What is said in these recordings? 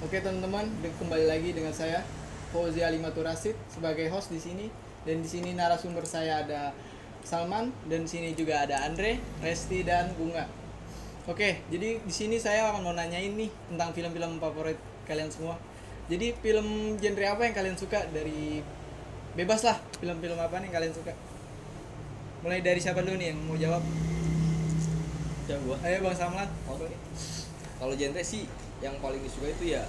Oke teman-teman, kembali lagi dengan saya Fauzi Alimatur Rasid sebagai host di sini. Dan di sini narasumber saya ada Salman dan di sini juga ada Andre, Resti dan Bunga. Oke, jadi di sini saya akan mau nanyain nih tentang film-film favorit kalian semua. Jadi film genre apa yang kalian suka? Dari bebas lah, film-film apa nih yang kalian suka? Mulai dari siapa dulu nih yang mau jawab? Ya gua. Ayo Bang Salman. Oke. Kalau genre sih yang paling disuka itu ya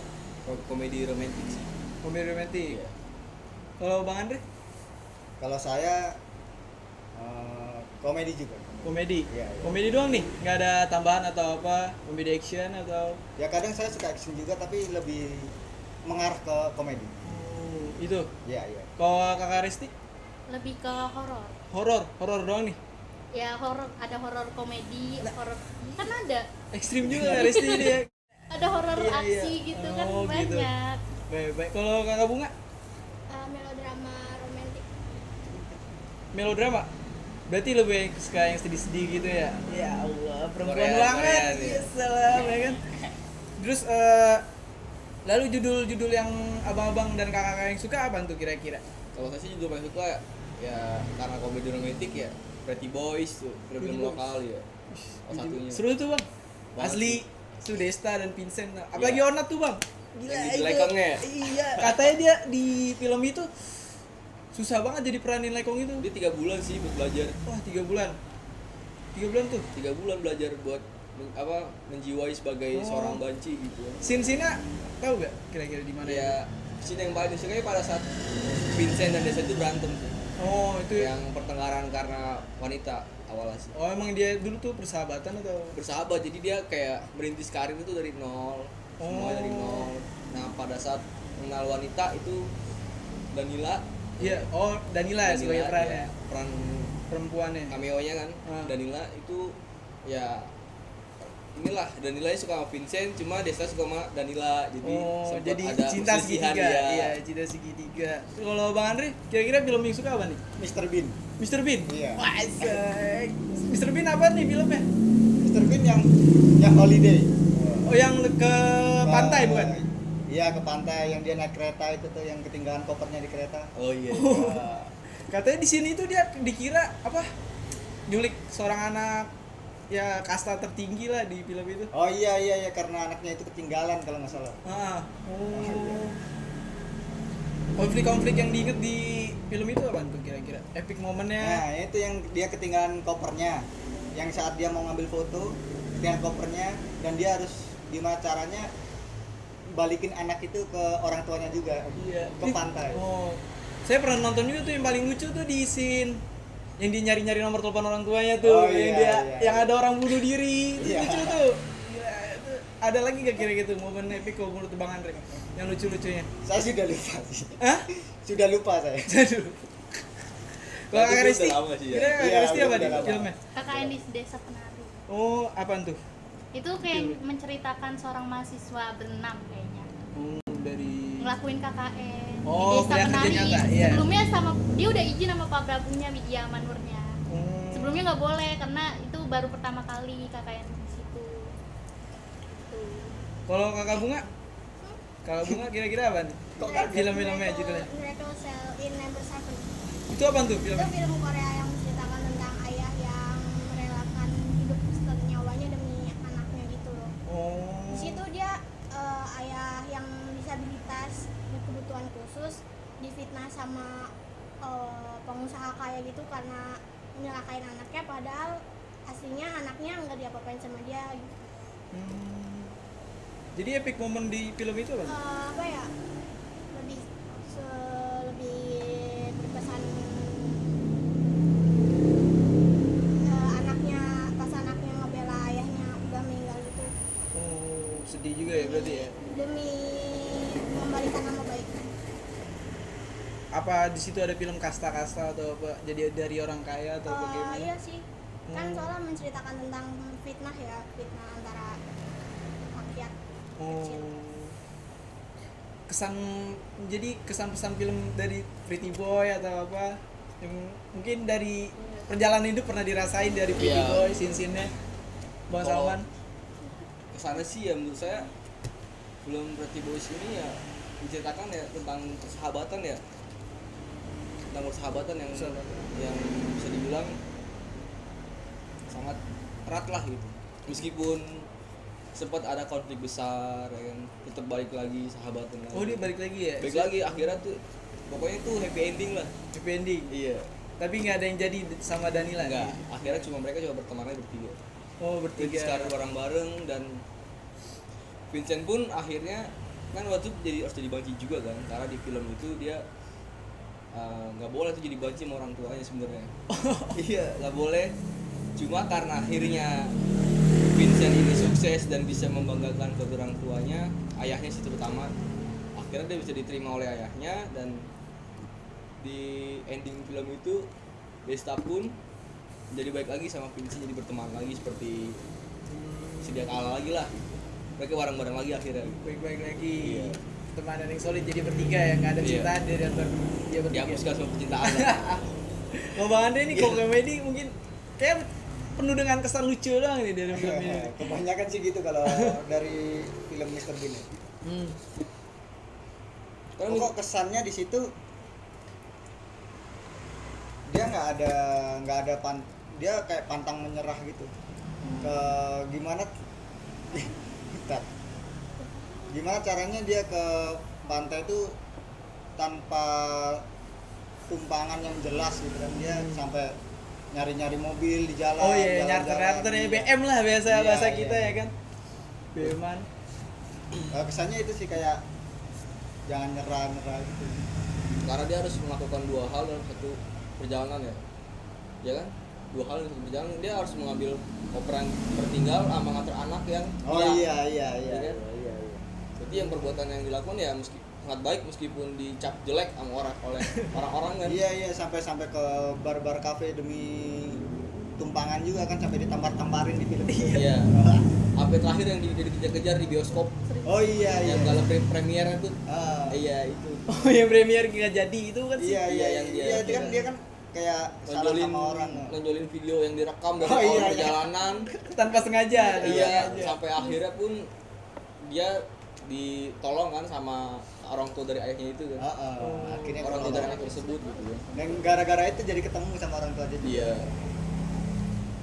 komedi romantis sih. Komedi romantis. Iya. Kalau Bang Andre? Kalau saya komedi juga. Komedi. Iya, iya. Komedi doang nih, nggak ada tambahan atau apa? Komedi action atau Ya kadang saya suka action juga tapi lebih mengarah ke komedi. itu? Iya, iya. Kalau Kakak Resti? Lebih ke horor. Horor doang nih. Ya horor, ada horor komedi, horor kan ada. Ekstrim juga Kak Resti ini ya. Ada horor Iya, aksi iya. gitu Oh, kan gitu. banyak. Baik. Kalau Kakak Bunga? Melodrama romantis. Melodrama. Berarti lebih suka yang sedih-sedih gitu ya? Ya Allah, perempuan Korea, banget. Korea nih. Ya salam, ya kan. Terus lalu judul-judul yang abang-abang dan kakak-kakak yang suka apa tuh kira-kira? Kalau saya sih juga paling suka ya karena komedi romantis ya Pretty Boys tuh, Pretty film Boys. lokal ya. Salah satunya. Seru tuh bang. Banget Asli Sudesta dan Vincent. Apalagi Iya. Onat tuh bang. Gila Yang itu. di Lekongnya ya? Iya. Katanya dia di film itu susah banget jadi peranin Lekong itu. Dia 3 bulan sih buat belajar. Wah 3 bulan. 3 bulan tuh. 3 bulan belajar buat menjiwai sebagai Oh. seorang banci gitu. Sin-Sina tahu gak kira-kira di mana? Ya sini yang paling disukai pada saat Vincent dan Desa itu berantem tuh. Oh itu ya. Yang pertengkaran karena wanita awalnya sih. Oh emang dia dulu tuh persahabatan atau? Bersahabat, jadi dia kayak merintis karir itu dari nol, semuanya dari nol. Nah pada saat mengenal wanita itu Danila. Iya. Oh Danila ya sebagai perannya. Peran Perempuannya. cameo-nya kan. Ah. Danila itu ya inilah Danila suka sama Vincent, cuma Desa suka sama Danila, jadi Oh, sempet jadi ada cinta perselisihan segitiga. dia. Iya, cinta segitiga. Kalau Bang Andre, kira-kira film yang suka apa nih? Mr. Bean. Mr. Bean? Iya. Wah, asik. Mr. Bean apa nih filmnya? Mr. Bean yang holiday. Oh, yang ke pantai bukan? Iya, ke pantai yang dia naik kereta itu tuh yang ketinggalan kopernya di kereta. Oh iya. Oh. Katanya di sini tuh dia dikira apa? Nyulik seorang anak ya kasta tertinggi lah di film itu. Oh iya karena anaknya itu ketinggalan kalau nggak salah. Ah. Oh. Konflik-konflik yang diinget di film itu apa tuh kira-kira? Epic momennya? Nah, itu yang dia ketinggalan kopernya. Yang saat dia mau ngambil foto, ketinggalan kopernya dan dia harus gimana caranya balikin anak itu ke orang tuanya juga. Iya. Ke pantai. Oh. Saya pernah nonton juga tuh yang paling lucu tuh di scene yang dia nyari-nyari nomor telepon orang tuanya tuh, Oh, yang iya, dia iya. yang ada orang bunuh diri. Itu Iya. lucu tuh. Gila, itu ada lagi gak kira-kira gitu momen epic kalau menurut Bang Andre yang lucu-lucunya? Saya sudah lupa sih. Hah? Sudah lupa saya. Aduh. Kalau Tapi Kakak itu Resti, udah lama sih ya. kira Kakak Iya, Resti apa udah nih lama. filmnya? KKN di Desa Penari. Oh, apaan tuh? Itu kayak menceritakan seorang mahasiswa berenam kayaknya. Dari Ngelakuin KKN Oh, di Desa kuliah kerja Penari. nyata, iya. Sebelumnya sama dia udah izin sama Pak Prabunya Widya Manurnya. Sebelumnya nggak boleh karena itu baru pertama kali KKN di situ. Tuh. Kalau Kakak Bunga? Kakak Bunga kira-kira apa nih? Kok film-filmnya judulnya? Miracle Cell in Number 7. Itu apa tuh Itu filmnya? film Korea yang menceritakan tentang ayah yang merelakan hidup setengah nyawanya demi anaknya gitu loh. Oh. Di situ dia ayah yang disabilitas berkebutuhan khusus difitnah sama pengusaha kaya gitu karena menyelakain anaknya, padahal aslinya anaknya nggak diapa-apain sama dia gitu. Jadi epic momen di film itu apa? Apa ya, lebih berkesan anaknya pas anaknya ngebela ayahnya udah meninggal gitu Oh, sedih juga ya berarti ya. demi membalikan nama baik. Apa di situ ada film kasta-kasta atau apa? Jadi dari orang kaya atau bagaimana? Iya sih, kan Hmm. soalnya menceritakan tentang fitnah ya, fitnah antara rakyat kecil. Oh. Jadi kesan pesan film dari Pretty Boy atau apa yang mungkin dari perjalanan hidup pernah dirasain dari Pretty Iya. Boy scene-scene-nya Bang Kalau- Salman. Kesana sih ya menurut saya film Pretty Boys ini ya menceritakan ya tentang persahabatan ya, tentang persahabatan yang bisa dibilang sangat erat lah gitu. Meskipun sempat ada konflik besar ya kan, tetap balik lagi sahabatan lagi. Oh dia balik lagi ya? Balik lagi akhirnya tuh pokoknya tuh happy ending lah. Happy ending. Iya. Tapi nggak ada yang jadi sama Danila. Enggak, akhirnya mereka cuma berteman aja bertiga. Oh bertiga. Sekarang bareng-bareng, dan Vincent pun akhirnya kan waktu itu harus jadi banci juga kan, karena di film itu dia nggak boleh tuh jadi banci sama orang tuanya sebenarnya. Iya, nggak boleh. Cuma karena akhirnya Vincent ini sukses dan bisa membanggakan kedua orang tuanya, ayahnya sih terutama, akhirnya dia bisa diterima oleh ayahnya, dan di ending film itu Desta pun jadi baik lagi sama Vincent, jadi berteman lagi seperti sedia kala lagi lah. Mereka bareng-bareng lagi akhirnya. Baik-baik lagi. Iya. Temanan yang solid jadi bertiga ya, nggak ada Iya. cintaan dia dan dia bertiga. Dihapuskan semua percintaan lah. Mau Bang Andre nih kalau komedi mungkin kayak penuh dengan kesan lucu doang nih dari film ini. Kebanyakan sih gitu kalau dari film Mr. Bean. Hmm. Karena Kok kesannya di situ dia nggak ada dia kayak pantang menyerah gitu. Ke gimana Bentar. Gimana caranya dia ke pantai itu tanpa tumpangan yang jelas gitu kan, dia sampai nyari-nyari mobil di jalan. Oh iya, jalan-jalan. nyarter BM lah biasa Iya, bahasa iya. kita ya kan. BM-an. Kesannya itu sih kayak jangan nyerah gitu. karena dia harus melakukan dua hal dalam satu perjalanan ya kan, dua hal dalam satu perjalanan. Dia harus mengambil koper yang tertinggal sama nganter anak yang Oh hilang. iya. Iya kan? Jadi yang perbuatan yang dilakukan ya sangat baik meskipun dicap jelek sama oleh orang-orang kan. Iya sampai ke bar-bar kafe demi tumpangan juga kan, sampai ditampar-tamparin di film. Iya. Sampai terakhir yang dikejar-kejar di bioskop. Oh iya. Yang dalam premiernya tuh. Ah. Iya itu. Oh yang premier nggak jadi itu kan sih. Iya yang dia- itu kan dia kan kayak salah sama orang. nonjolin video yang direkam dari Oh, awal iya. perjalanan. Tanpa sengaja. Iya, sengaja. sampai akhirnya pun dia ditolong kan sama orang tua dari ayahnya itu kan. Akhirnya Orang tua dari ketolong. anak tersebut gitu kan. Dan gara-gara itu jadi ketemu sama orang tua dia. Iya.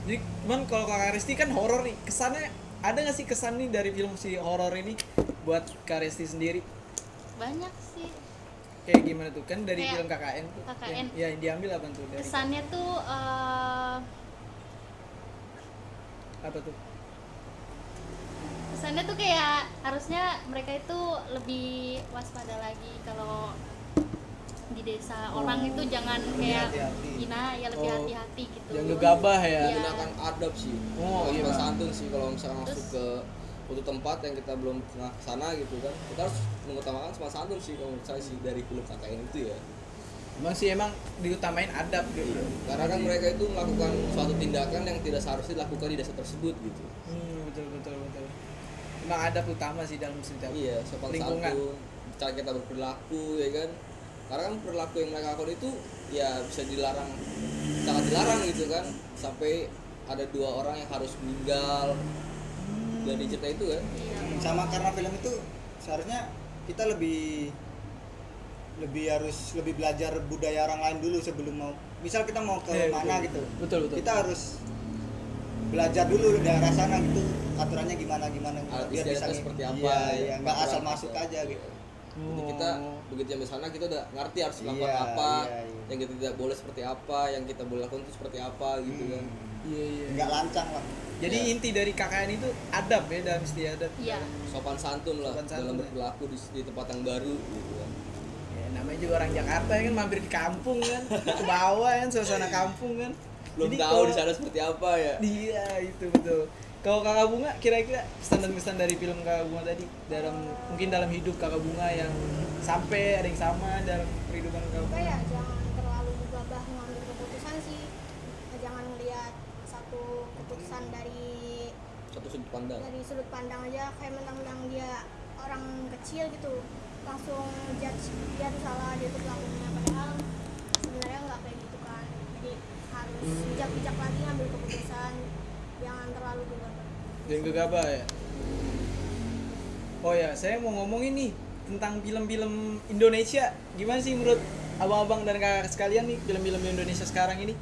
Jadi cuman kalau Kak Resti kan horor nih, kesannya ada nggak sih kesan nih dari film si horor ini buat Kak Resti sendiri? Banyak sih. Kayak gimana tuh kan dari Kayak film KKN tuh? KKN. Yang diambil apa tuh dari Kesannya tuh apa tuh? kesannya tuh kayak harusnya mereka itu lebih waspada lagi kalau di desa. Orang itu jangan kayak hati-hati. hina, ya lebih Oh, hati-hati gitu. yang gegabah ya. Iya. Gunakan adab sih. Oh, iya. Sopan santun sih kalau misalnya masuk Terus- ke suatu tempat yang kita belum pernah kesana gitu kan. Kita harus mengutamakan sopan santun sih kalau menurut saya sih dari film KKN itu ya. Emang sih emang diutamain adab gitu. Karena kan mereka itu melakukan suatu tindakan yang tidak seharusnya dilakukan di desa tersebut gitu. Betul. Emang adab utama sih dalam cerita. Iya, sopan Lingkungan. santun, cara kita berperilaku ya kan. Karena kan perilaku yang mereka lakukan itu ya bisa dilarang, sangat dilarang gitu kan. Sampai ada 2 orang yang harus meninggal dari cerita itu kan. Iya. Sama karena film itu seharusnya kita lebih harus lebih belajar budaya orang lain dulu sebelum mau, misal kita mau ke Iya, mana betul. gitu, Betul. kita harus belajar dulu daerah sana gitu, aturannya gimana Alat biar bisa istiadatnya seperti apa, iya, ya, nggak asal aturan masuk apa. aja gitu. Jadi kita begitu sampai sana kita udah ngerti harus melakukan Iya, apa, iya. yang kita tidak boleh seperti apa, yang kita boleh lakukan itu seperti apa gitu kan. Iya. Nggak lancang lah. Jadi Iya. inti dari KKN itu adab ya dalam istiadat. Iya. Sopan santun lah Sopan santun, dalam ya. berperilaku di tempat yang baru gitu kan. Ya, namanya juga orang Jakarta ya kan, mampir di kampung kan, ke bawah kan, suasana kampung kan. Belum Jadi tahu kalau- di sana seperti apa ya. Iya itu betul. Kalau Kakak Bunga kira-kira pesan dan kesan dari film Kakak Bunga tadi mungkin dalam hidup Kakak Bunga yang sampai ada yang sama dalam kehidupan Kakak Apa Bunga. ya, jangan terlalu gegabah mengambil keputusan sih. Jangan melihat satu keputusan dari Satu sudut pandang. sudut pandang aja, kayak mentang-mentang dia orang kecil gitu langsung judge dia tuh salah, dia tuh pelakunya, padahal sebenarnya nggak kayak gitu kan. Jadi harus bijak-bijak lagi ngambil keputusan, jangan terlalu gegabah. Yang gegabah ya. Oh ya, saya mau ngomongin nih tentang film-film Indonesia. Gimana sih menurut abang-abang dan kakak sekalian nih film-film Indonesia sekarang ini?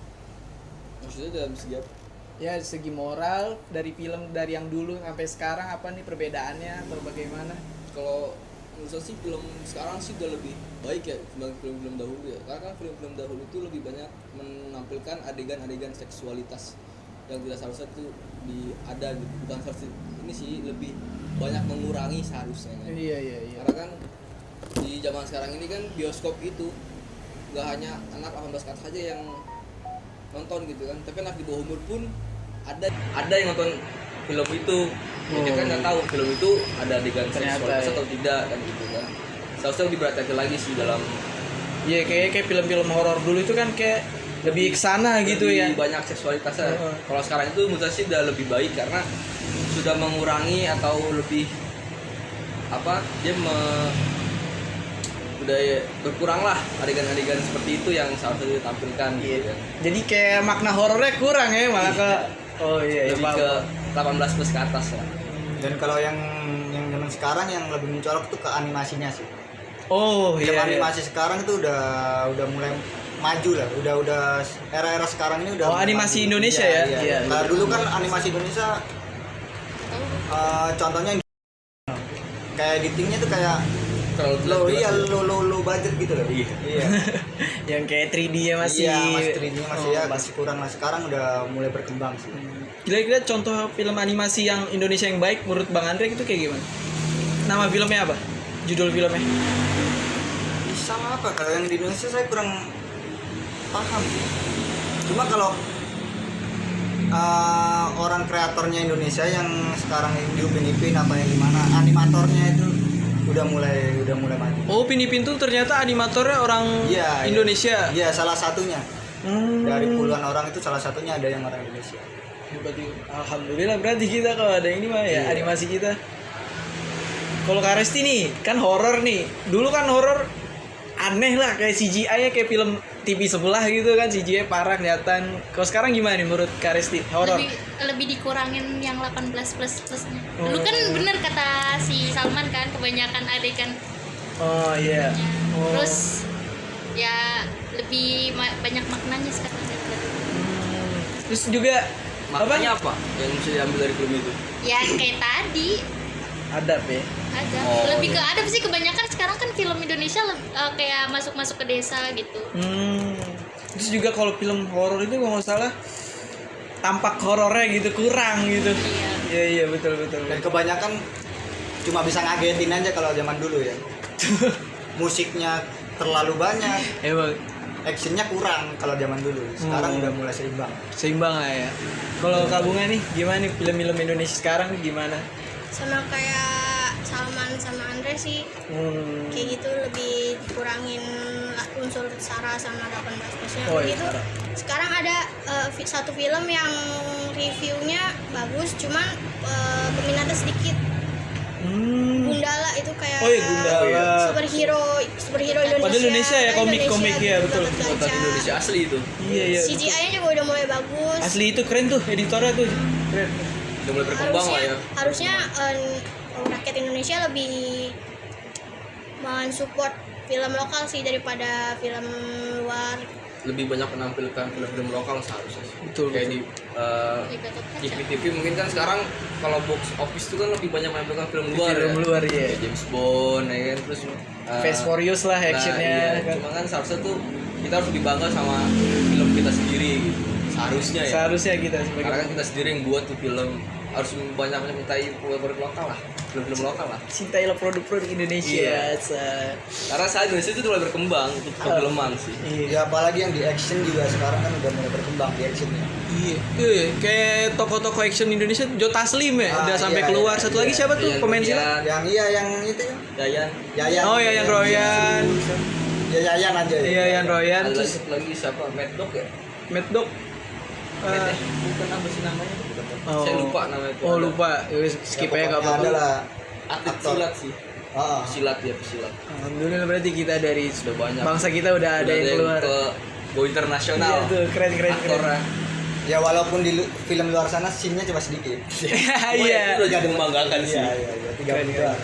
Maksudnya dalam segi apa? Ya segi moral dari film dari yang dulu sampai sekarang apa nih perbedaannya atau bagaimana? Kalau menurut saya sih film sekarang sih udah lebih baik ya dibanding film-film dahulu ya. Karena kan film-film dahulu itu lebih banyak menampilkan adegan-adegan seksualitas yang tidak seharusnya itu ada gitu. Bukan seharusnya ini sih lebih banyak mengurangi seharusnya kan. Iya. Karena kan di zaman sekarang ini kan bioskop itu gak hanya anak 18 ke atas saja yang nonton gitu kan, tapi anak di bawah umur pun ada yang nonton film itu. Ya, kita kan nggak tahu film itu ada adegan seksualitas atau tidak kan gitu kan. Seharusnya lebih berhati-hati lagi sih dalam. Iya kayak film-film horor dulu itu kan kayak lebih kesana gitu ya. Lebih banyak seksualitasnya. Kalau sekarang itu menurut saya sih udah lebih baik karena sudah mengurangi atau lebih dia udah berkurang lah adegan-adegan seperti itu yang seharusnya ditampilkan gitu kan. Jadi kayak makna horornya kurang ya malah ke Lebih ke 18 plus ke atas lah. Dan kalau yang zaman sekarang yang lebih mencolok tuh ke animasinya sih. Oh Film iya. animasi sekarang itu udah mulai maju lah. Udah era-era sekarang ini udah. Oh, animasi maju. Indonesia Iya, ya? Iya. Iya. Nah, dulu kan animasi Indonesia contohnya kayak editingnya tuh kayak low budget gitu loh. Iya. Yang kayak 3D-nya masih. Iya, masih 3D-nya masih Oh, masih kurang lah. Sekarang udah mulai berkembang sih. Kira-kira contoh film animasi yang Indonesia yang baik menurut Bang Andre itu kayak gimana? Nama filmnya apa? Judul filmnya? Bisa apa? Kalau yang di Indonesia saya kurang paham sih. Cuma kalau orang kreatornya Indonesia yang sekarang di Upin Ipin apa yang gimana, animatornya itu udah mulai maju. Oh, Upin Ipin tuh ternyata animatornya orang Iya, Indonesia. Iya, salah satunya. Hmm. Dari puluhan orang itu salah satunya ada yang orang Indonesia. Berarti alhamdulillah berarti kita kalau ada ini mah ya Iya. animasi kita. Kalau Kak Resti nih kan horor nih. Dulu kan horor aneh lah kayak CGI ya kayak film TV sebelah gitu kan CGI parah kelihatan. Kalau sekarang gimana nih menurut Kak Resti? Horor. Lebih dikurangin yang 18 plusnya. Dulu kan bener kata si Salman kan kebanyakan adegan. Oh iya. Oh. Terus ya lebih banyak maknanya sekarang. Terus juga Makanya apa yang bisa diambil dari film itu? Ya kayak tadi adab ya. ada Oh, lebih ke iya. adab sih kebanyakan sekarang kan film Indonesia kayak masuk ke desa gitu. Terus juga kalau film horor itu kalau nggak salah tampak horornya gitu kurang gitu. Iya. Iya betul. Dan kebanyakan cuma bisa ngagetin aja kalau zaman dulu ya. Musiknya terlalu banyak, Emang actionnya kurang kalau zaman dulu. Sekarang udah mulai seimbang. seimbang lah ya. Kalau Kak Bunga nih gimana nih film-film Indonesia sekarang nih gimana? Sama kayak Salman sama Andre sih, kayak gitu lebih kurangin unsur sara sama 18 plusnya. Oh, iya, Begitu sara. sekarang ada satu film yang reviewnya bagus, cuman peminatnya sedikit. Gundala itu kayak Oh iya Gundala. superhero Indonesia. Padahal Indonesia ya, komik-komik ya, betul. banget Buatan gacha. Indonesia asli itu. Iya. CGI-nya juga udah mulai bagus. Asli itu keren tuh editornya tuh. Keren. Udah mulai berkembang lah ya. Harusnya rakyat Indonesia lebih mensupport film lokal sih daripada film luar. Lebih banyak menampilkan film-film lokal seharusnya sih. Betul, Kayak di TV mungkin kan sekarang kalau box office itu kan lebih banyak menampilkan film luar. Film ya. luar, iya. Kayak James Bond ya kan terus Fast Furious lah actionnya iya. kan. Cuma kan seharusnya tuh kita harus lebih bangga sama film kita sendiri gitu. Seharusnya ya. Seharusnya kita sebagai Karena kan kita sendiri yang buat tuh film harus banyak mencintai produk lokal lah, film-film lokal lah. cintailah produk-produk Indonesia. Iya. Karena saat Indonesia itu mulai berkembang untuk perfilman sih. Iya. Ya apalagi yang di action juga sekarang kan udah mulai berkembang di actionnya. Iya. Kayak toko-toko action Indonesia Joe Taslim ya, Ah, udah sampai iya, keluar. iya, Satu iya. lagi siapa tuh Yayan pemain Ruhian, silat? Yang itu Yayan. Yayan. Oh ya yang Royan. Ya Yayan aja. ya. Iya yang Royan Ada terus lagi siapa? Mad Dog ya? Mad Dog. Bukan apa sih namanya? Oh. Saya lupa namanya itu. Oh Ada. lupa. Yowes, skip aja enggak pokoknya apa-apa. adalah Atlet aktor. silat sih. Oh, Silat ya, pesilat. Alhamdulillah berarti kita dari Sudah banyak. bangsa kita udah ada yang keluar. ke go internasional. Iya tuh keren. Aktornya. ya walaupun di film luar sana scene-nya cuma sedikit. Iya. Itu udah jadi membanggakan sih. Iya, 30 Keren. doang.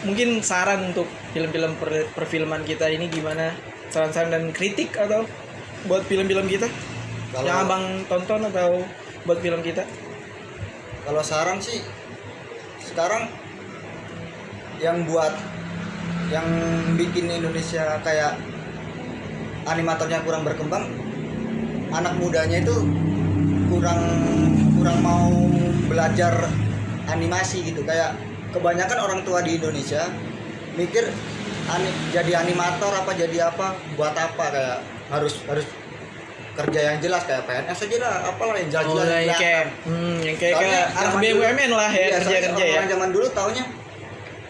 Mungkin saran untuk film-film perfilman kita ini gimana, saran-saran dan kritik atau buat film-film kita yang abang tonton atau buat film kita. Kalau saran sih sekarang yang bikin Indonesia kayak animatornya kurang berkembang, anak mudanya itu kurang mau belajar animasi gitu. Kayak kebanyakan orang tua di Indonesia mikir jadi animator apa jadi apa buat apa, kayak harus kerja yang jelas kayak PNS aja lah, apalah yang jelas-jelas. Yang kayak anak BUMN lah ya, kerja ya. Orang zaman dulu taunya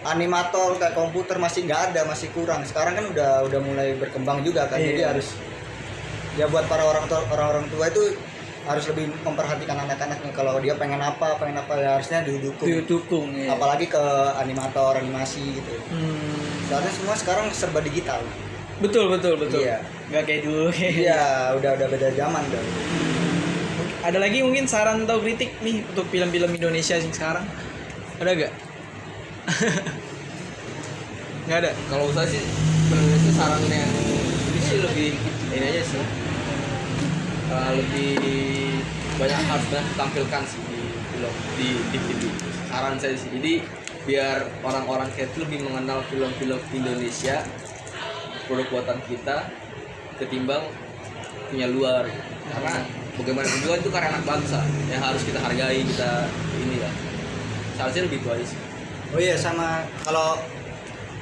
animator kayak komputer masih nggak ada, masih kurang. Sekarang kan udah mulai berkembang juga kan. Jadi harus ya buat para orang tua itu harus lebih memperhatikan anak-anaknya. Kalau dia pengen apa ya harusnya didukung ya. Apalagi ke animasi gitu. Soalnya semua sekarang serba digital. Betul. Iya. Nggak kayak dulu. Iya, udah beda zaman dong. Ada lagi mungkin saran atau kritik nih untuk film-film Indonesia sih sekarang? Ada gak? Nggak ada. Kalau saya sih sebenarnya saran yang ini sih lebih ini aja sih, lebih banyak harus banyak ditampilkan sih di film di TV. Saran saya sih, jadi biar orang-orang kayak itu lebih mengenal film-film Indonesia, produk buatan kita, ketimbang punya luar. Karena bagaimanapun juga itu karya anak bangsa yang harus kita hargai, kita ini lah. Seharusnya lebih itu aja sih. Oh iya, sama kalau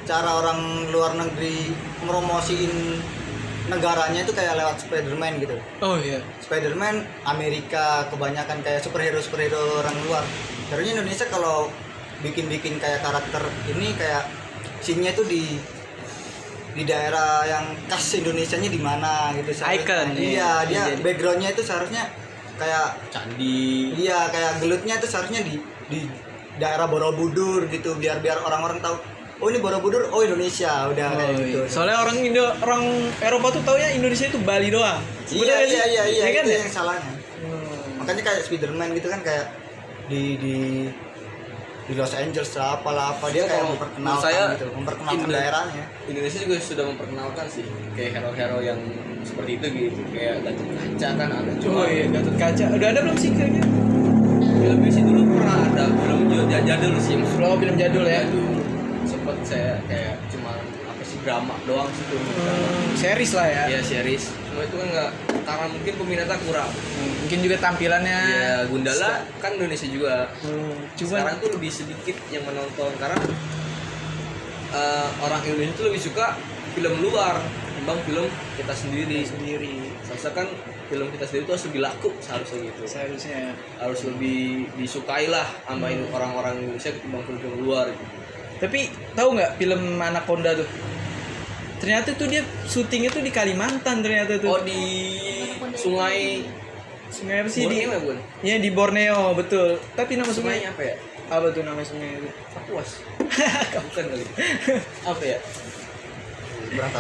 cara orang luar negeri promosiin negaranya itu kayak lewat Spider-Man gitu. Oh iya. Spider-Man Amerika kebanyakan kayak superhero orang luar. Harusnya Indonesia kalau bikin kayak karakter ini kayak scene-nya tuh di daerah yang khas Indonesianya di mana gitu. Icon. Iya, dia background-nya itu seharusnya kayak Candi. iya, kayak gelutnya itu seharusnya di daerah Borobudur gitu, biar orang-orang tahu oh ini Borobudur, oh Indonesia, udah kayak gitu. Soalnya orang Eropa tuh taunya Indonesia itu Bali doang. Iya kan itu ya? yang salahnya. Makanya kayak Spiderman gitu kan kayak di Los Angeles lah apalah dia kayak Kalau memperkenalkan memperkenalkan daerahnya. Indonesia juga sudah memperkenalkan sih kayak hero-hero yang seperti itu gitu, kayak Gatot Kaca kan ada. Oh iya, Gatot Kaca. Udah ada belum sih kayaknya? Filmnya sih dulu pernah ada, film jadul sih. Oh, film jadul ya. Sempet saya kayak cuma apa sih drama doang sih tuh. Series lah ya. Iya series. Cuma itu kan nggak, karena mungkin peminatnya kurang. Mungkin juga tampilannya. Iya, Gundala kan Indonesia juga. Cuma Sekarang tuh lebih sedikit yang menonton karena orang Indonesia tuh lebih suka film luar ketimbang film kita sendiri. Seharusnya kan film kita sendiri tuh harus lebih laku seharusnya gitu. Seharusnya Harus lebih disukai lah sama orang-orang Indonesia ketimbang film luar gitu. Tapi tahu nggak film Anaconda tuh? Ternyata tuh dia syutingnya tuh di Kalimantan ternyata tuh. Oh, di sungai Sungai apa sih Borneo ya, Bun? Iya di Borneo, betul. Tapi nama Sungainya sungainya apa ya? apa tuh nama sungai itu? Kapuas. Bukan kali. Apa ya?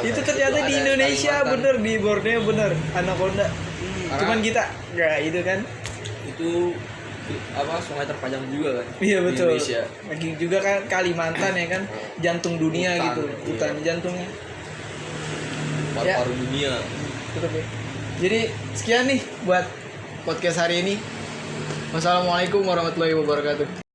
Itu ternyata Itu di ada Indonesia Kalimantan. bener, di Borneo bener Anaconda. Cuman kita nggak itu kan. Itu apa sungai terpanjang juga kan? Iya di betul. Indonesia. Lagi juga kan Kalimantan ya kan, jantung dunia Hutan, gitu, iya. hutan jantungnya. Paru-paru dunia. Tetap ya. Jadi sekian nih buat podcast hari ini. Wassalamualaikum warahmatullahi wabarakatuh.